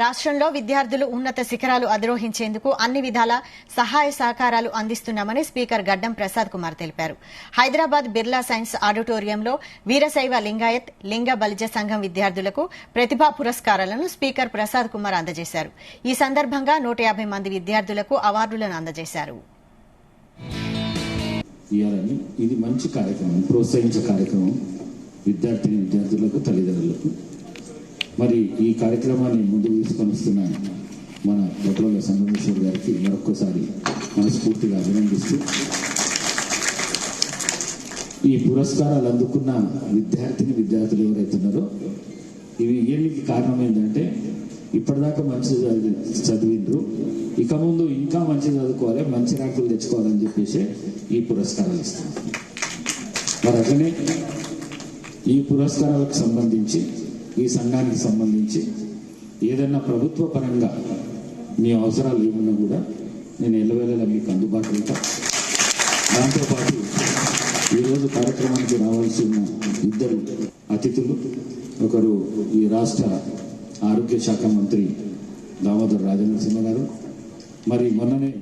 రాష్ట్రంలో విద్యార్థులు ఉన్నత శిఖరాలు అధిరోహించేందుకు అన్ని విధాల సహాయ సహకారాలు అందిస్తున్నామని స్పీకర్ గడ్డం ప్రసాద్ కుమార్ తెలిపారు. హైదరాబాద్ బిర్లా సైన్స్ ఆడిటోరియంలో వీరశైవ లింగాయత్ లింగ బలిజ సంఘం విద్యార్థులకు ప్రతిభా పురస్కారాలను స్పీకర్ ప్రసాద్ కుమార్ అందజేశారు. ఈ సందర్భంగా 150 మంది విద్యార్థులకు అవార్డులను అందజేశారు. ఇది మంచి కార్యక్రమం, ప్రోత్సహించే కార్యక్రమం విద్యార్థులకు, తల్లిదండ్రులకు. మరి ఈ కార్యక్రమాన్ని ముందుకు తీసుకొని వస్తున్న మన గొప్పల సంగమేశ్వర్ గారికి మరొక్కసారి మనస్ఫూర్తిగా అభినందిస్తూ, ఈ పురస్కారాలు అందుకున్న విద్యార్థులు ఎవరైతున్నారో ఇవి ఏమిటి కారణం ఏంటంటే ఇప్పటిదాకా మంచి చదివిండ్రు, ఇక ముందు ఇంకా మంచి చదువుకోవాలి, మంచి ర్యాంకులు తెచ్చుకోవాలని చెప్పేసి ఈ పురస్కారాలు ఇస్తాం. మరి అట్లనే ఈ పురస్కారాలకు సంబంధించి, ఈ సంఘానికి సంబంధించి ఏదైనా ప్రభుత్వ పరంగా మీ అవసరాలు ఏమున్నా కూడా నేను ఎల్లవేళలా మీకు అందుబాటులో ఉంటా. దాంతోపాటు ఈరోజు కార్యక్రమానికి రావాల్సి ఉన్న ఇద్దరు అతిథులు, ఒకరు ఈ రాష్ట్ర ఆరోగ్య శాఖ మంత్రి దామోదర్ రాజనరసింహ గారు, మరి మొన్ననే